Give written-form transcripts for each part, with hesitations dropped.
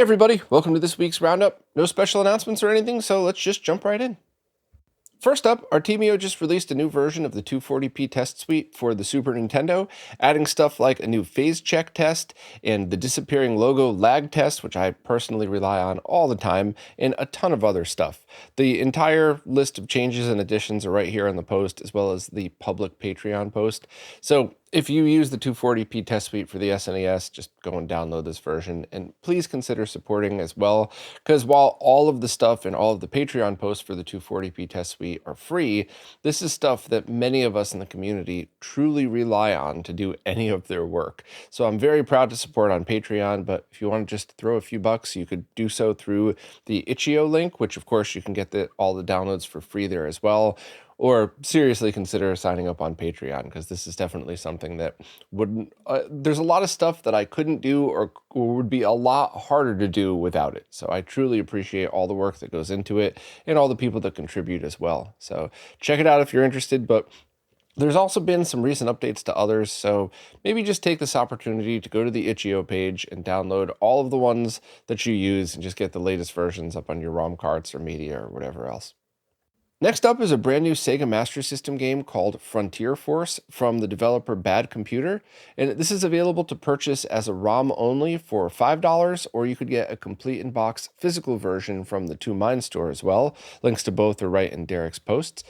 Hey everybody, welcome to this week's Roundup. No special announcements or anything, so let's just jump right in. First up, Artemio just released a new version of the 240p test suite for the Super Nintendo, adding stuff like a new phase check test and the disappearing logo lag test, which I personally rely on all the time, and a ton of other stuff. The entire list of changes and additions are right here on the post, as well as the public Patreon post. So if you use the 240p test suite for the SNES, just go and download this version, and please consider supporting as well, because while all of the stuff and all of the Patreon posts for the 240p test suite are free, this is stuff that many of us in the community truly rely on to do any of their work. So I'm very proud to support on Patreon, but if you want to just throw a few bucks, you could do so through the itch.io link, which of course you can get all the downloads for free there as well. Or seriously consider signing up on Patreon, because this is definitely something that wouldn't, there's a lot of stuff that I couldn't do or would be a lot harder to do without it. So I truly appreciate all the work that goes into it and all the people that contribute as well. So check it out if you're interested, but there's also been some recent updates to others, so maybe just take this opportunity to go to the itch.io page and download all of the ones that you use and just get the latest versions up on your ROM carts or media or whatever else. Next up is a brand new Sega Master System game called Frontier Force from the developer Bad Computer, and this is available to purchase as a ROM only for $5, or you could get a complete in-box physical version from the 2Mind store as well. Links to both are right in Derek's posts.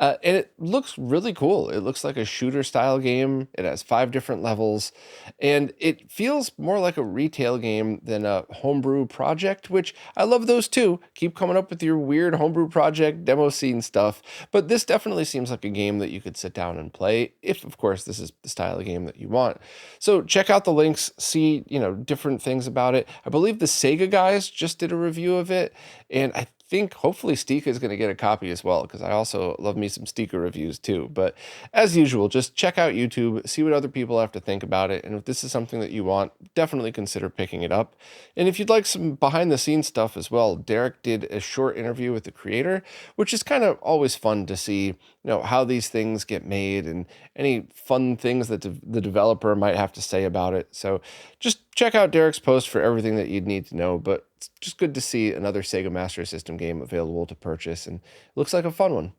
And it looks really cool. It looks like a shooter style game. It has 5 different levels, and it feels more like a retail game than a homebrew project, which I love those too. Keep coming up with your weird homebrew project demo scene stuff, but this definitely seems like a game that you could sit down and play if, of course, this is the style of game that you want. So check out the links, see, different things about it. I believe the Sega guys just did a review of it, and I think hopefully Stika is going to get a copy as well, because I also love me some Stika reviews too. But as usual, just check out YouTube, see what other people have to think about it, and if this is something that you want, definitely consider picking it up. And if you'd like some behind the scenes stuff as well, Derek did a short interview with the creator, which is kind of always fun to see, how these things get made and any fun things that the developer might have to say about it. So just check out Derek's post for everything that you'd need to know, but it's just good to see another Sega Master System game available to purchase, and it looks like a fun one.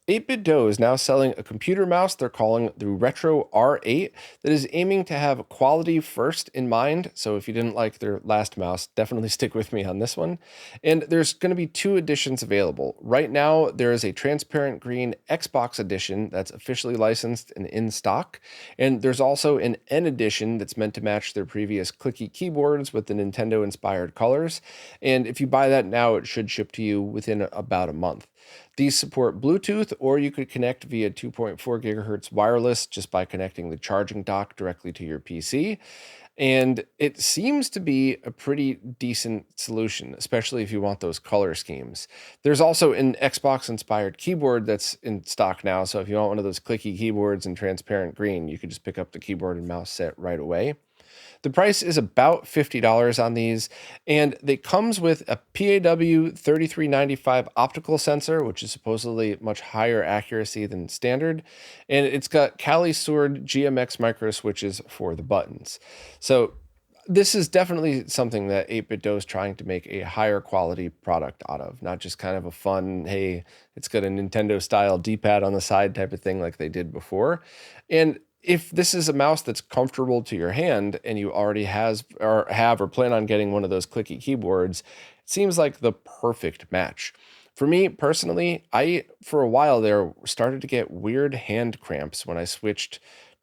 8BitDo is now selling a computer mouse they're calling the RetroR8 that is aiming to have quality first in mind. So if you didn't like their last mouse, definitely stick with me on this one. And there's going to be 2 editions available. Right now, there is a transparent green Xbox edition that's officially licensed and in stock. And there's also an N edition that's meant to match their previous clicky keyboards with the Nintendo-inspired colors. And if you buy that now, it should ship to you within about a month. These support Bluetooth, or you could connect via 2.4 gigahertz wireless just by connecting the charging dock directly to your PC. And it seems to be a pretty decent solution, especially if you want those color schemes. There's also an Xbox-inspired keyboard that's in stock now, so if you want one of those clicky keyboards in transparent green, you could just pick up the keyboard and mouse set right away. The price is about $50 on these, and it comes with a PAW 3395 optical sensor, which is supposedly much higher accuracy than standard, and it's got Kali Sword GMX micro switches for the buttons. So this is definitely something that 8BitDo is trying to make a higher quality product out of, not just kind of a fun, hey, it's got a Nintendo style D-pad on the side type of thing like they did before. And if this is a mouse that's comfortable to your hand and you already have or plan on getting one of those clicky keyboards, it seems like the perfect match. For me personally, I, for a while there, started to get weird hand cramps when I switched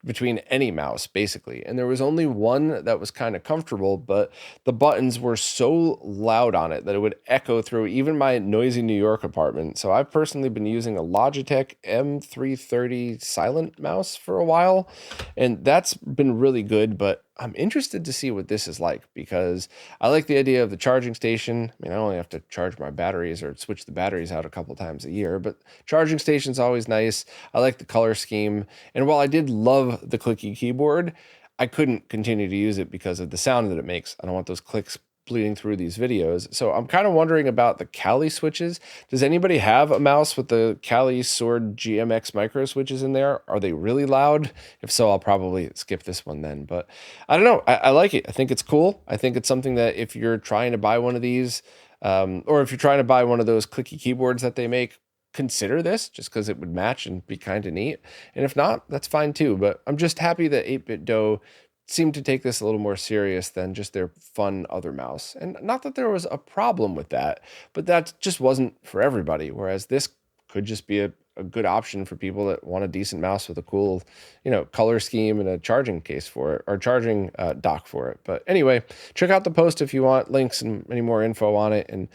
between any mouse, basically. And there was only one that was kind of comfortable, but the buttons were so loud on it that it would echo through even my noisy New York apartment. So I've personally been using a Logitech M330 silent mouse for a while, and that's been really good, but I'm interested to see what this is like, because I like the idea of the charging station. I mean, I only have to charge my batteries or switch the batteries out a couple times a year, but charging station's always nice. I like the color scheme. And while I did love the clicky keyboard, I couldn't continue to use it because of the sound that it makes. I don't want those clicks bleeding through these videos. So I'm kind of wondering about the Kali switches. Does anybody have a mouse with the Kali Sword GMX micro switches in there? Are they really loud? If so, I'll probably skip this one then. But I don't know. I like it. I think it's cool. I think it's something that if you're trying to buy one of these, or if you're trying to buy one of those clicky keyboards that they make, consider this just because it would match and be kind of neat. And if not, that's fine too. But I'm just happy that 8-Bit Do seemed to take this a little more serious than just their fun other mouse. And not that there was a problem with that, but that just wasn't for everybody. Whereas this could just be a good option for people that want a decent mouse with a cool, color scheme and a charging case for it, or charging dock for it. But anyway, check out the post if you want links and any more info on it. And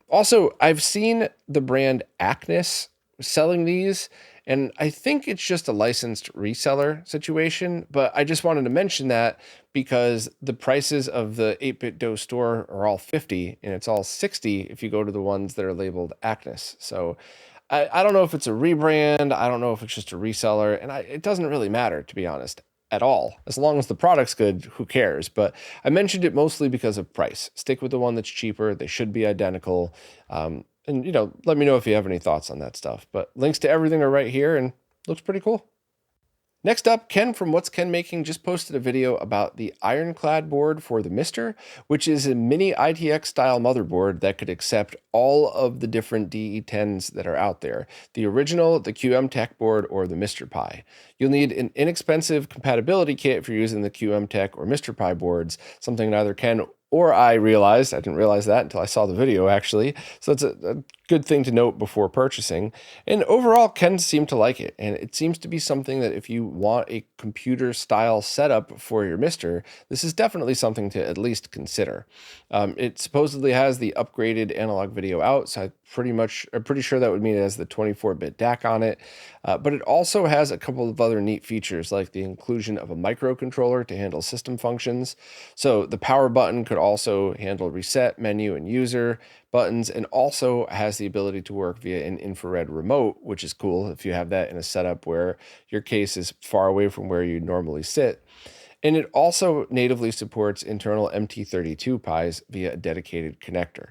also, I've seen the brand Acnes selling these, and I think it's just a licensed reseller situation, but I just wanted to mention that because the prices of the 8-Bit Do store are all 50 and it's all 60 if you go to the ones that are labeled Acnes. So I don't know if it's a rebrand. I don't know if it's just a reseller, and it doesn't really matter, to be honest, at all. As long as the product's good, who cares? But I mentioned it mostly because of price. Stick with the one that's cheaper. They should be identical. And let me know if you have any thoughts on that stuff. But links to everything are right here and looks pretty cool. Next up, Ken from What's Ken Making just posted a video about the Ironclad board for the MiSTer, which is a mini ITX style motherboard that could accept all of the different DE10s that are out there. The original, the QM Tech board, or the MiSTer Pi. You'll need an inexpensive compatibility kit if you're using the QM Tech or MiSTer Pi boards, something neither Ken or I realized. I didn't realize that until I saw the video, actually. So it's a good thing to note before purchasing. And overall, Ken seemed to like it. And it seems to be something that if you want a computer-style setup for your MiSTer, this is definitely something to at least consider. It supposedly has the upgraded analog video out, so I'm pretty sure that would mean it has the 24-bit DAC on it. But it also has a couple of other neat features, like the inclusion of a microcontroller to handle system functions. So the power button could also handle reset, menu, and user buttons, and also has the ability to work via an infrared remote, which is cool if you have that in a setup where your case is far away from where you normally sit. And it also natively supports internal MT32 Pis via a dedicated connector.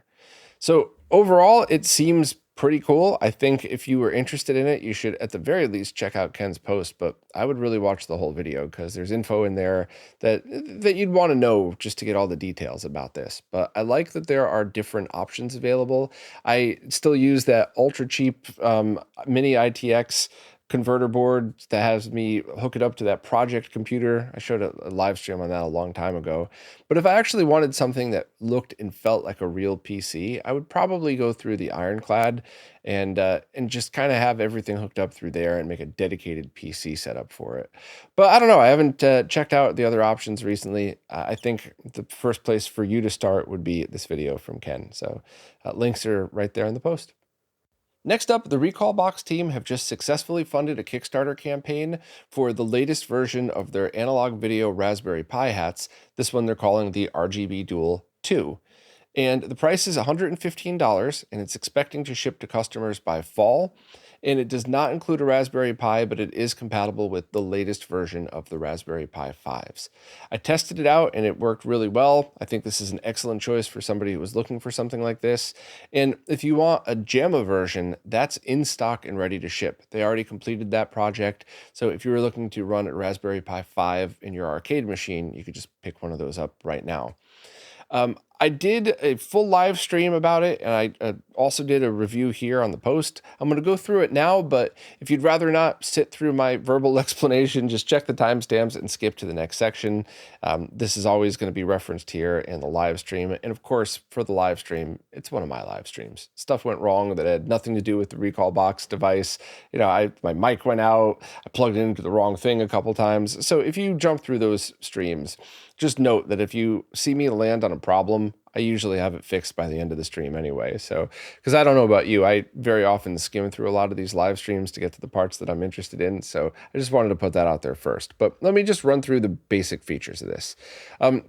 So overall, it seems pretty cool. I think if you were interested in it, you should at the very least check out Ken's post, but I would really watch the whole video because there's info in there that you'd want to know just to get all the details about this. But I like that there are different options available. I still use that ultra cheap mini ITX converter board that has me hook it up to that project computer. I showed a live stream on that a long time ago. But if I actually wanted something that looked and felt like a real PC, I would probably go through the Ironclad and just kind of have everything hooked up through there and make a dedicated PC setup for it. But I don't know. I haven't checked out the other options recently. I think the first place for you to start would be this video from Ken. So links are right there in the post. Next up, the RecalBox team have just successfully funded a Kickstarter campaign for the latest version of their analog video Raspberry Pi hats. This one they're calling the RGB Dual 2. And the price is $115, and it's expecting to ship to customers by fall. And it does not include a Raspberry Pi, but it is compatible with the latest version of the Raspberry Pi 5s. I tested it out and it worked really well. I think this is an excellent choice for somebody who was looking for something like this. And if you want a JAMA version, that's in stock and ready to ship. They already completed that project. So if you were looking to run a Raspberry Pi 5 in your arcade machine, you could just pick one of those up right now. I did a full live stream about it, and I also did a review here on the post. I'm going to go through it now, but if you'd rather not sit through my verbal explanation, just check the timestamps and skip to the next section. This is always going to be referenced here in the live stream. And of course, for the live stream, it's one of my live streams. Stuff went wrong that had nothing to do with the RecalBox device. My mic went out. I plugged it into the wrong thing a couple times. So if you jump through those streams, just note that if you see me land on a problem, I usually have it fixed by the end of the stream anyway. So, because I don't know about you, I very often skim through a lot of these live streams to get to the parts that I'm interested in. So I just wanted to put that out there first. But let me just run through the basic features of this.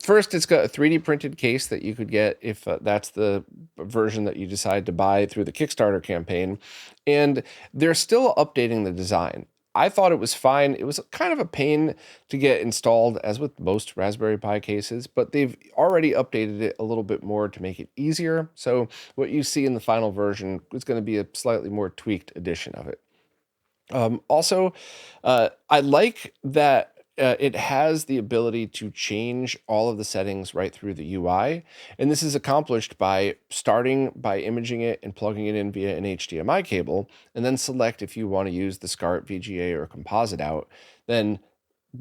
First, it's got a 3D printed case that you could get if that's the version that you decide to buy through the Kickstarter campaign. And they're still updating the design. I thought it was fine. It was kind of a pain to get installed, as with most Raspberry Pi cases, but they've already updated it a little bit more to make it easier. So what you see in the final version is going to be a slightly more tweaked edition of it. Also, I like that it has the ability to change all of the settings right through the UI. And this is accomplished by starting by imaging it and plugging it in via an HDMI cable, and then select if you want to use the SCART, VGA, or composite out. Then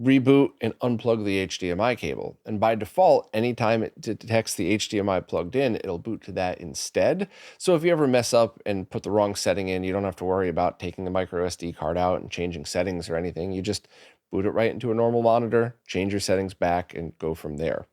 reboot and unplug the HDMI cable. And by default, anytime it detects the HDMI plugged in, it'll boot to that instead. So if you ever mess up and put the wrong setting in, you don't have to worry about taking the micro SD card out and changing settings or anything. You just boot it right into a normal monitor, change your settings back, and go from there.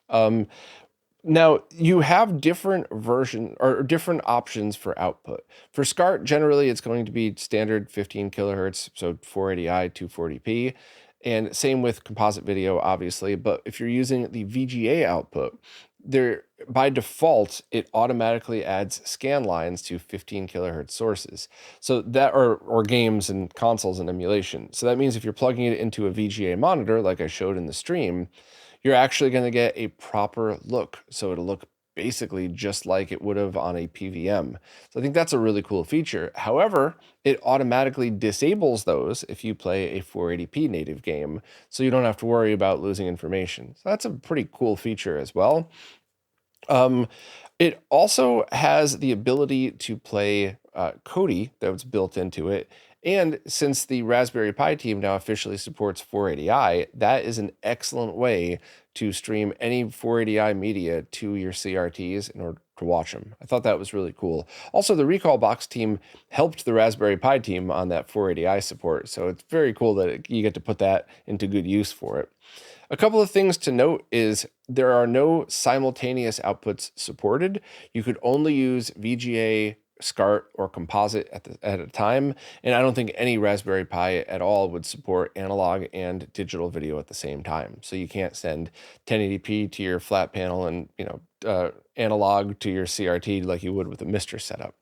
Now, you have different version or different options for output. For SCART, generally, it's going to be standard 15 kilohertz, so 480i, 240p. And same with composite video, obviously. But if you're using the VGA output, there by default, it automatically adds scan lines to 15 kilohertz sources. So that, or games and consoles and emulation. So that means if you're plugging it into a VGA monitor, like I showed in the stream, you're actually going to get a proper look. So it'll look basically just like it would have on a PVM. So I think that's a really cool feature. However, it automatically disables those if you play a 480p native game, so you don't have to worry about losing information. So that's a pretty cool feature as well. It also has the ability to play Kodi that's built into it. And since the Raspberry Pi team now officially supports 480i, that is an excellent way to stream any 480i media to your CRTs in order to watch them. I thought that was really cool. Also, the RecalBox team helped the Raspberry Pi team on that 480i support, so it's very cool that you get to put that into good use for it. A couple of things to note is there are no simultaneous outputs supported. You could only use VGA, SCART, or composite at a time, and I don't think any Raspberry Pi at all would support analog and digital video at the same time. So you can't send 1080p to your flat panel and analog to your CRT like you would with a MiSTer setup.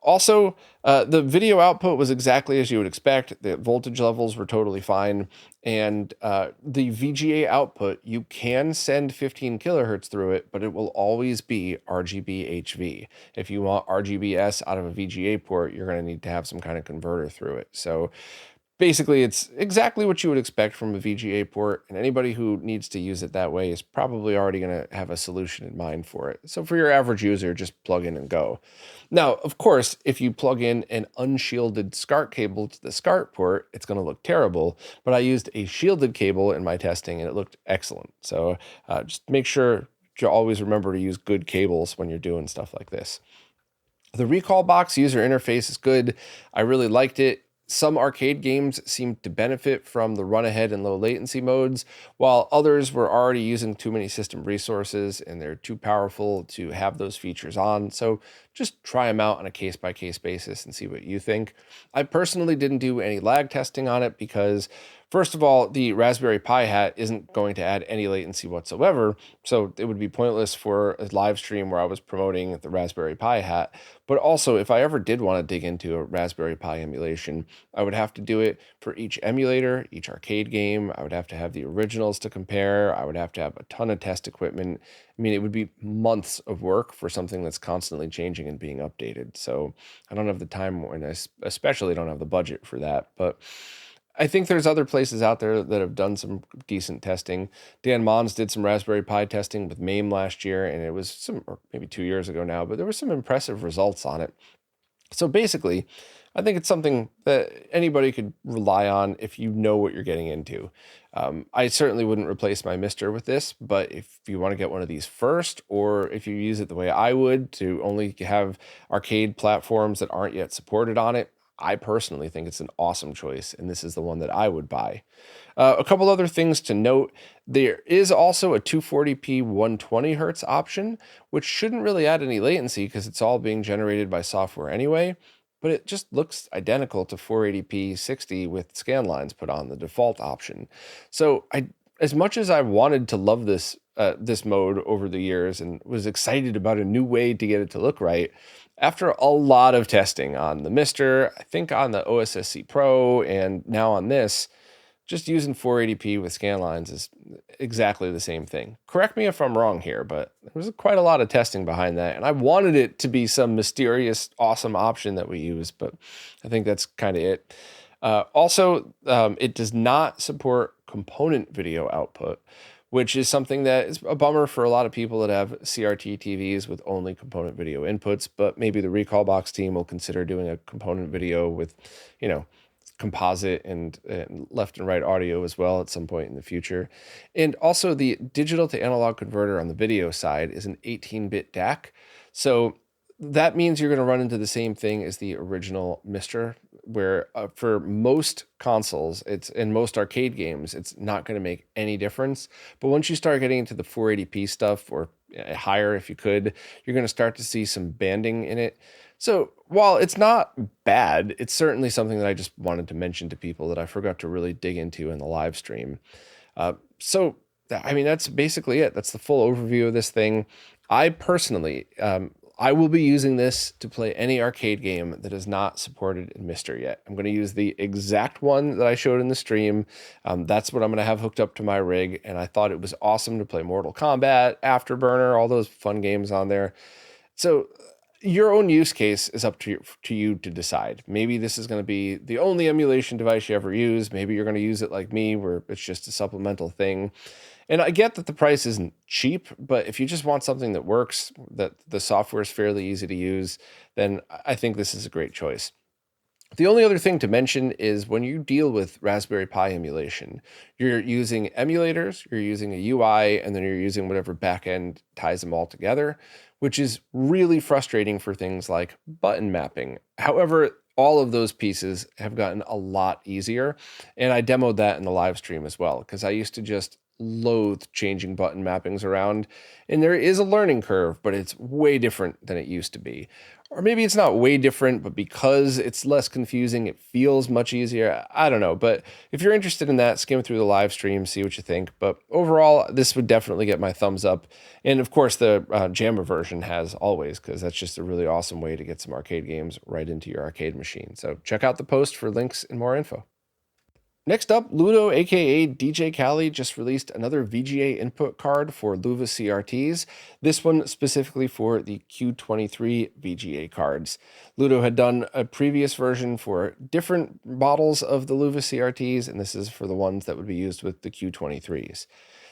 Also, the video output was exactly as you would expect. The voltage levels were totally fine. And the VGA output, you can send 15 kilohertz through it, but it will always be RGB HV. If you want RGBS out of a VGA port, you're going to need to have some kind of converter through it. So basically, it's exactly what you would expect from a VGA port, and anybody who needs to use it that way is probably already going to have a solution in mind for it. So for your average user, just plug in and go. Now, of course, if you plug in an unshielded SCART cable to the SCART port, it's going to look terrible, but I used a shielded cable in my testing, and it looked excellent. So just make sure you always remember to use good cables when you're doing stuff like this. The RecalBox user interface is good. I really liked it. Some arcade games seemed to benefit from the run ahead and low latency modes, while others were already using too many system resources and they're too powerful to have those features on. So just try them out on a case-by-case basis and see what you think. I personally didn't do any lag testing on it because, first of all, the Raspberry Pi hat isn't going to add any latency whatsoever, so it would be pointless for a live stream where I was promoting the Raspberry Pi hat. But also, if I ever did want to dig into a Raspberry Pi emulation, I would have to do it for each emulator, each arcade game. I would have to have the originals to compare. I would have to have a ton of test equipment. I mean, it would be months of work for something that's constantly changing and being updated. So I don't have the time, and I especially don't have the budget for that. But I think there's other places out there that have done some decent testing. Dan Mons did some Raspberry Pi testing with MAME last year, and it was or maybe 2 years ago now, but there were some impressive results on it. So basically, I think it's something that anybody could rely on if you know what you're getting into. I certainly wouldn't replace my MiSTer with this, but if you want to get one of these first, or if you use it the way I would to only have arcade platforms that aren't yet supported on it, I personally think it's an awesome choice, and this is the one that I would buy. A couple other things to note. There is also a 240p 120 hertz option, which shouldn't really add any latency because it's all being generated by software anyway, but it just looks identical to 480p 60 with scan lines put on the default option. So as much as I wanted to love this mode over the years and was excited about a new way to get it to look right, after a lot of testing on the MiSTer, I think on the OSSC Pro, and now on this, just using 480p with scan lines is exactly the same thing. Correct me if I'm wrong here, but there was quite a lot of testing behind that, and I wanted it to be some mysterious, awesome option that we use, but I think that's kind of it. It does not support component video output, which is something that is a bummer for a lot of people that have CRT TVs with only component video inputs, but maybe the RecalBox team will consider doing a component video with, composite and left and right audio as well at some point in the future. And also the digital to analog converter on the video side is an 18-bit DAC. So that means you're going to run into the same thing as the original MiSTer, where for most consoles, it's in most arcade games, it's not going to make any difference. But once you start getting into the 480p stuff, or higher if you could, you're going to start to see some banding in it. So while it's not bad, it's certainly something that I just wanted to mention to people that I forgot to really dig into in the live stream. That's basically it. That's the full overview of this thing. I personally, I will be using this to play any arcade game that is not supported in MiSTer yet. I'm going to use the exact one that I showed in the stream. That's what I'm going to have hooked up to my rig, and I thought it was awesome to play Mortal Kombat, Afterburner, all those fun games on there. So your own use case is up to you to decide. Maybe this is going to be the only emulation device you ever use. Maybe you're going to use it like me, where it's just a supplemental thing. And I get that the price isn't cheap, but if you just want something that works, that the software is fairly easy to use, then I think this is a great choice. The only other thing to mention is when you deal with Raspberry Pi emulation, you're using emulators, you're using a UI, and then you're using whatever backend ties them all together, which is really frustrating for things like button mapping. However, all of those pieces have gotten a lot easier, and I demoed that in the live stream as well, because I used to just loathe changing button mappings around, and there is a learning curve, but it's way different than it used to be. Or maybe it's not way different, but because it's less confusing, it feels much easier. I don't know, but if you're interested in that, skim through the live stream, see what you think. But overall, this would definitely get my thumbs up. And of course, the Jammer version has always, because that's just a really awesome way to get some arcade games right into your arcade machine. So check out the post for links and more info. Next up, Ludo, aka DJ Khaled, just released another VGA input card for Loewe CRTs, this one specifically for the Q23 VGA cards. Ludo had done a previous version for different models of the Loewe CRTs, and this is for the ones that would be used with the Q23s.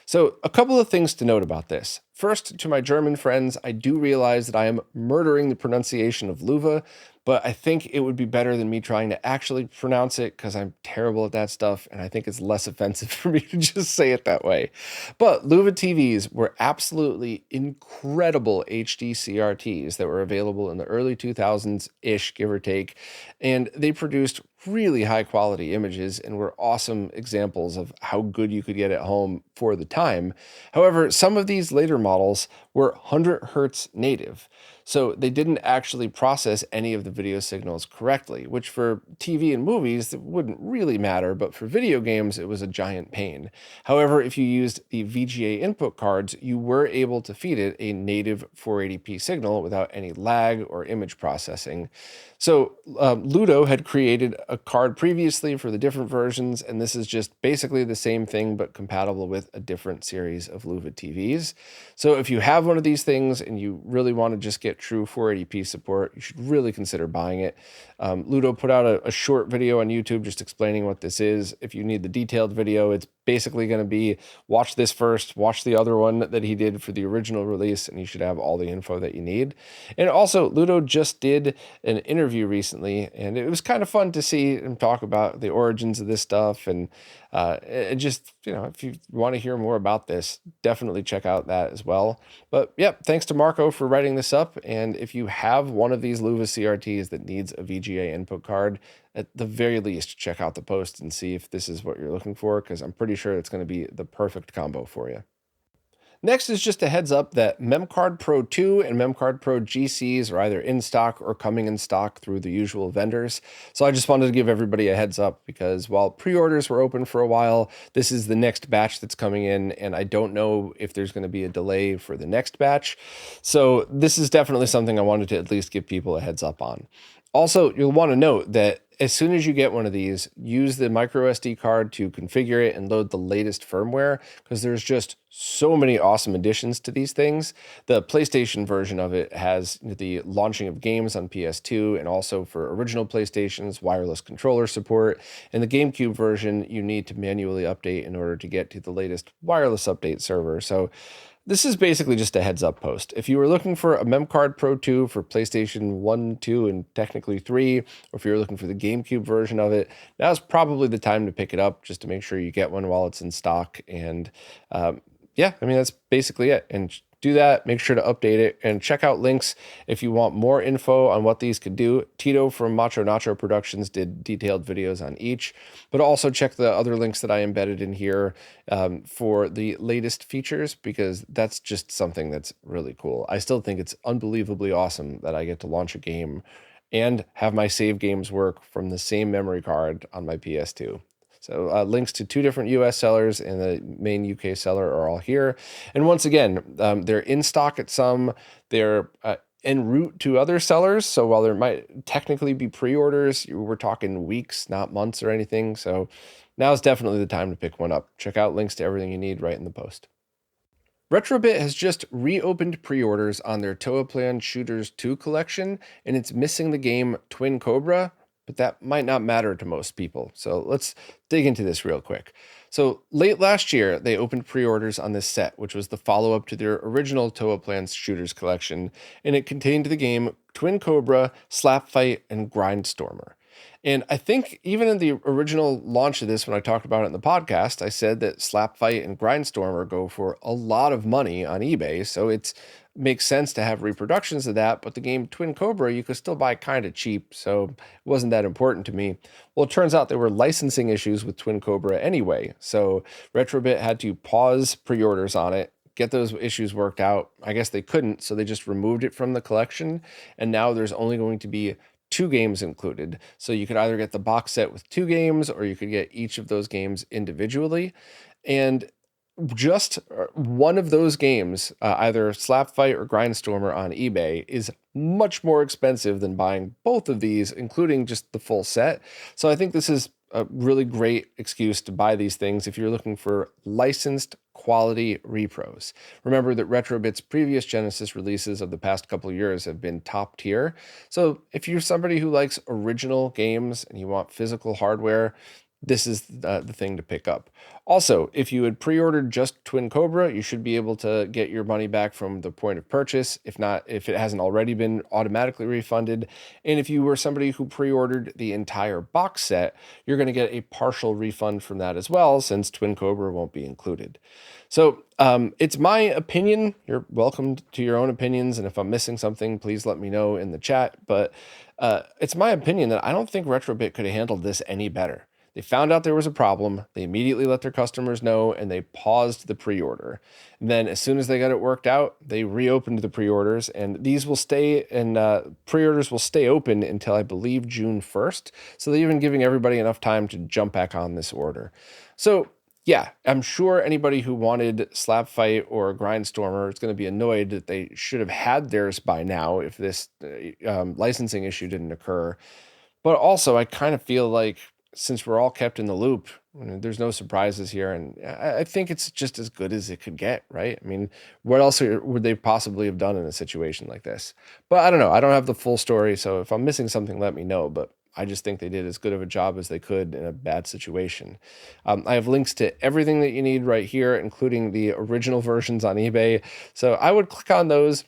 So a couple of things to note about this. First, to my German friends, I do realize that I am murdering the pronunciation of Loewe, but I think it would be better than me trying to actually pronounce it, because I'm terrible at that stuff, and I think it's less offensive for me to just say it that way. But Loewe TVs were absolutely incredible HD CRTs that were available in the early 2000s-ish, give or take, and they produced really high quality images and were awesome examples of how good you could get at home for the time. However, some of these later models were 100 hertz native, so they didn't actually process any of the video signals correctly, which for TV and movies, it wouldn't really matter, but for video games, it was a giant pain. However, if you used the VGA input cards, you were able to feed it a native 480p signal without any lag or image processing. So Ludo had created a card previously for the different versions, and this is just basically the same thing, but compatible with a different series of Loewe TVs. So if you have one of these things and you really want to just get true 480p support, you should really consider buying it. Ludo put out a short video on YouTube just explaining what this is. If you need the detailed video, it's basically going to be watch this first, watch the other one that he did for the original release, and you should have all the info that you need. And also, Ludo just did an interview recently, and it was kind of fun to see him talk about the origins of this stuff. And just, if you want to hear more about this, definitely check out that as well. But yep, thanks to Marco for writing this up. And if you have one of these Loewe CRTs that needs a VGA input card, at the very least, check out the post and see if this is what you're looking for, because I'm pretty sure it's going to be the perfect combo for you. Next is just a heads up that MemCard Pro 2 and MemCard Pro GCs are either in stock or coming in stock through the usual vendors. So I just wanted to give everybody a heads up because while pre-orders were open for a while, this is the next batch that's coming in, and I don't know if there's going to be a delay for the next batch. So this is definitely something I wanted to at least give people a heads up on. Also, you'll want to note that as soon as you get one of these, use the micro SD card to configure it and load the latest firmware, because there's just so many awesome additions to these things. The PlayStation version of it has the launching of games on PS2 and also for original PlayStations, wireless controller support. And the GameCube version, you need to manually update in order to get to the latest wireless update server. So this is basically just a heads up post. If you were looking for a MemCard Pro 2 for PlayStation 1, 2, and technically 3, or if you're looking for the GameCube version of it, now's probably the time to pick it up just to make sure you get one while it's in stock. And yeah, I mean, that's basically it. And do that, make sure to update it, and check out links if you want more info on what these could do. Tito from Macho Nacho Productions did detailed videos on each, but also check the other links that I embedded in here for the latest features, because that's just something that's really cool. I still think it's unbelievably awesome that I get to launch a game and have my save games work from the same memory card on my PS2. So links to 2 different US sellers and the main UK seller are all here. And once again, they're in stock at some, they're en route to other sellers. So while there might technically be pre-orders, we're talking weeks, not months or anything. So now is definitely the time to pick one up. Check out links to everything you need right in the post. Retrobit has just reopened pre-orders on their Toaplan Shooters 2 collection, and it's missing the game Twin Cobra, but that might not matter to most people. So let's dig into this real quick. So late last year, they opened pre-orders on this set, which was the follow-up to their original Toaplan Shooters collection, and it contained the game Twin Cobra, Slap Fight, and Grindstormer. And I think even in the original launch of this, when I talked about it in the podcast, I said that Slap Fight and Grindstormer go for a lot of money on eBay. So it makes sense to have reproductions of that. But the game Twin Cobra, you could still buy kind of cheap. So it wasn't that important to me. Well, it turns out there were licensing issues with Twin Cobra anyway. So Retrobit had to pause pre-orders on it, get those issues worked out. I guess they couldn't, so they just removed it from the collection. And now there's only going to be 2 games included. So you could either get the box set with 2 games, or you could get each of those games individually. And just one of those games, either Slap Fight or Grindstormer on eBay, is much more expensive than buying both of these, including just the full set. So I think this is a really great excuse to buy these things if you're looking for licensed quality repros. Remember that Retrobit's previous Genesis releases of the past couple of years have been top tier. So if you're somebody who likes original games and you want physical hardware, this is the thing to pick up. Also, if you had pre-ordered just Twin Cobra, you should be able to get your money back from the point of purchase, if it hasn't already been automatically refunded. And if you were somebody who pre-ordered the entire box set, you're going to get a partial refund from that as well, since Twin Cobra won't be included. So it's my opinion. You're welcome to your own opinions. And if I'm missing something, please let me know in the chat. But it's my opinion that I don't think Retrobit could have handled this any better. They found out there was a problem, they immediately let their customers know, and they paused the pre-order. And then as soon as they got it worked out, they reopened the pre-orders, and these will stay, and pre-orders will stay open until I believe June 1st. So they're even giving everybody enough time to jump back on this order. So yeah, I'm sure anybody who wanted Slap Fight or Grindstormer is going to be annoyed that they should have had theirs by now if this licensing issue didn't occur. But also, I kind of feel like, since we're all kept in the loop, there's no surprises here. And I think it's just as good as it could get, right? I mean, what else would they possibly have done in a situation like this? But I don't know. I don't have the full story. So if I'm missing something, let me know. But I just think they did as good of a job as they could in a bad situation. I have links to everything that you need right here, including the original versions on eBay. So I would click on those,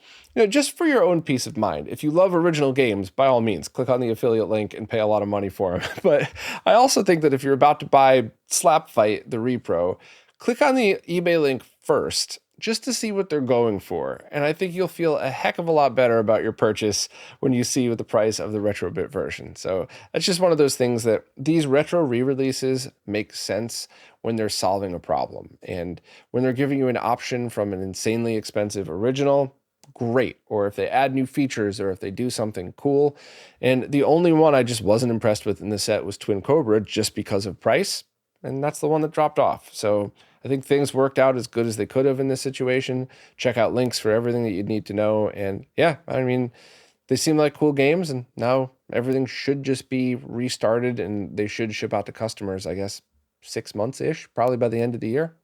just for your own peace of mind. If you love original games, by all means, click on the affiliate link and pay a lot of money for them. But I also think that if you're about to buy Slap Fight, the repro, click on the eBay link first just to see what they're going for. And I think you'll feel a heck of a lot better about your purchase when you see the price of the RetroBit version. So that's just one of those things that these retro re-releases make sense when they're solving a problem. And when they're giving you an option from an insanely expensive original, great. Or if they add new features or if they do something cool. And the only one I just wasn't impressed with in the set was Twin Cobra just because of price. And that's the one that dropped off. So I think things worked out as good as they could have in this situation. Check out links for everything that you need to know. And yeah, I mean, they seem like cool games, and now everything should just be restarted and they should ship out to customers, I guess, 6 months-ish, probably by the end of the year.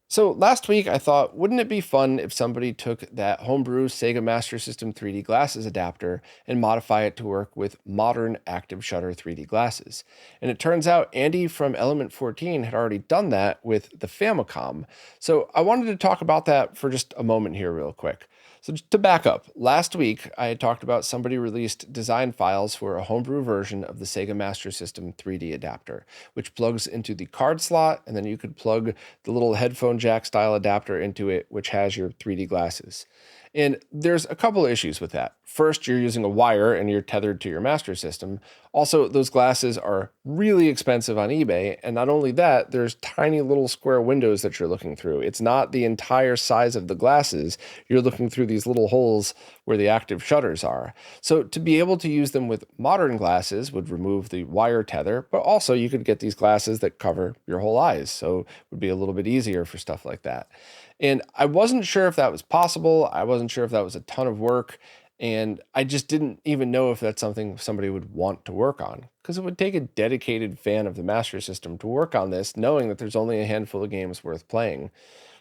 So last week I thought, wouldn't it be fun if somebody took that homebrew Sega Master System 3D glasses adapter and modify it to work with modern active shutter 3D glasses? And it turns out Andy from Element 14 had already done that with the Famicom. So I wanted to talk about that for just a moment here real quick. So just to back up, last week I had talked about somebody released design files for a homebrew version of the Sega Master System 3D adapter, which plugs into the card slot, and then you could plug the little headphone jack style adapter into it, which has your 3D glasses. And there's a couple of issues with that. First, you're using a wire and you're tethered to your master system. Also, those glasses are really expensive on eBay. And not only that, there's tiny little square windows that you're looking through. It's not the entire size of the glasses. You're looking through these little holes where the active shutters are. So to be able to use them with modern glasses would remove the wire tether, but also you could get these glasses that cover your whole eyes. So it would be a little bit easier for stuff like that. And I wasn't sure if that was possible. I wasn't sure if that was a ton of work. And I just didn't even know if that's something somebody would want to work on, because it would take a dedicated fan of the Master System to work on this, knowing that there's only a handful of games worth playing.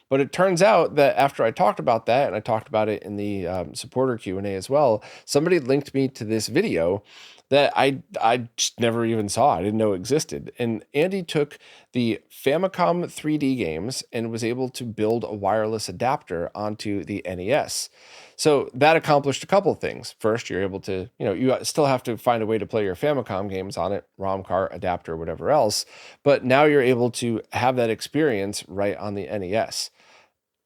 But it turns out that after I talked about that, and I talked about it in the supporter Q&A as well, somebody linked me to this video that I just never even saw. I didn't know existed. And Andy took the Famicom 3D games and was able to build a wireless adapter onto the NES. So that accomplished a couple of things. First, you're able to, you still have to find a way to play your Famicom games on it, ROM card, adapter, whatever else. But now you're able to have that experience right on the NES.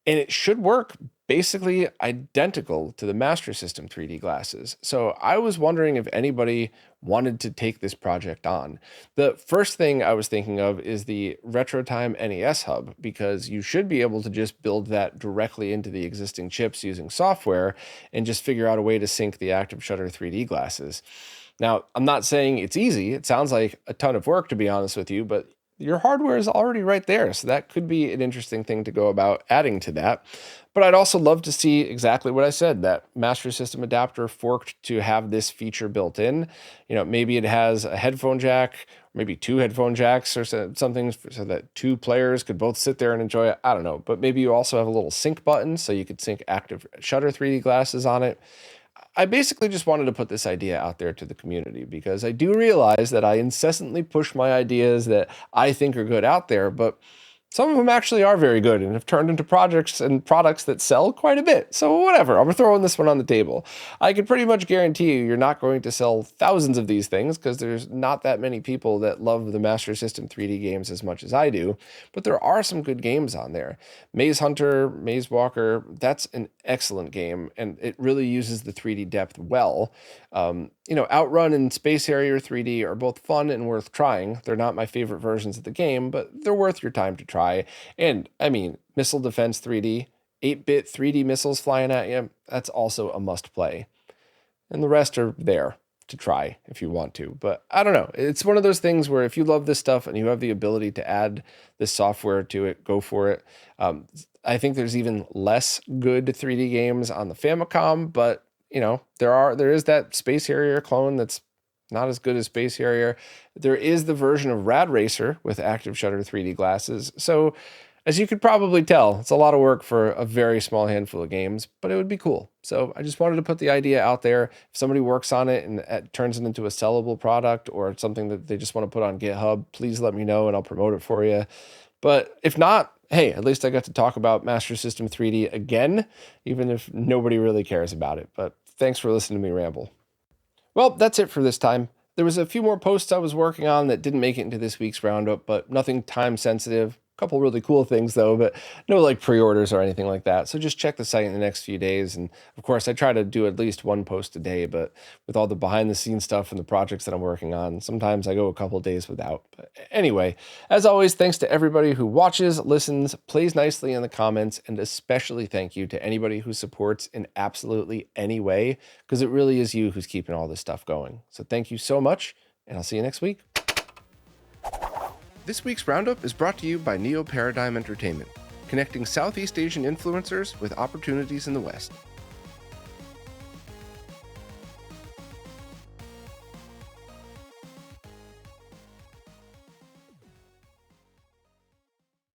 And it should work basically identical to the Master System 3D glasses. So I was wondering if anybody wanted to take this project on. The first thing I was thinking of is the RetroTime NES Hub, because you should be able to just build that directly into the existing chips using software and just figure out a way to sync the active shutter 3D glasses. Now, I'm not saying it's easy. It sounds like a ton of work, to be honest with you, but your hardware is already right there. So that could be an interesting thing to go about adding to that. But I'd also love to see exactly what I said, that Master System adapter forked to have this feature built in. Maybe it has a headphone jack, maybe two headphone jacks or something so that two players could both sit there and enjoy it. I don't know. But maybe you also have a little sync button so you could sync active shutter 3D glasses on it. I basically just wanted to put this idea out there to the community, because I do realize that I incessantly push my ideas that I think are good out there, but some of them actually are very good and have turned into projects and products that sell quite a bit. So whatever, I'm throwing this one on the table. I can pretty much guarantee you're not going to sell thousands of these things, because there's not that many people that love the Master System 3D games as much as I do. But there are some good games on there. Maze Hunter, Maze Walker, that's an excellent game, and it really uses the 3D depth well. Outrun and Space Harrier 3D are both fun and worth trying. They're not my favorite versions of the game, but they're worth your time to try. And I mean, Missile Defense 3D, 8-bit 3D missiles flying at you, that's also a must play. And the rest are there to try if you want to. But I don't know. It's one of those things where if you love this stuff and you have the ability to add this software to it, go for it. I think there's even less good 3D games on the Famicom, but there is that Space Harrier clone that's not as good as Space Harrier. There is the version of Rad Racer with active shutter 3D glasses. So as you could probably tell, it's a lot of work for a very small handful of games, but it would be cool. So I just wanted to put the idea out there. If somebody works on it and it turns it into a sellable product or something that they just want to put on GitHub, please let me know and I'll promote it for you. But if not, hey, at least I got to talk about Master System 3D again, even if nobody really cares about it. But thanks for listening to me ramble. Well, that's it for this time. There was a few more posts I was working on that didn't make it into this week's roundup, but nothing time sensitive. couple really cool things though, but no like pre-orders or anything like that. So just check the site in the next few days. And of course, I try to do at least one post a day, but with all the behind the scenes stuff and the projects that I'm working on, sometimes I go a couple days without. But anyway, as always, thanks to everybody who watches, listens, plays nicely in the comments, and especially thank you to anybody who supports in absolutely any way, because it really is you who's keeping all this stuff going. So thank you so much, and I'll see you next week. This week's Roundup is brought to you by Neo Paradigm Entertainment, connecting Southeast Asian influencers with opportunities in the West.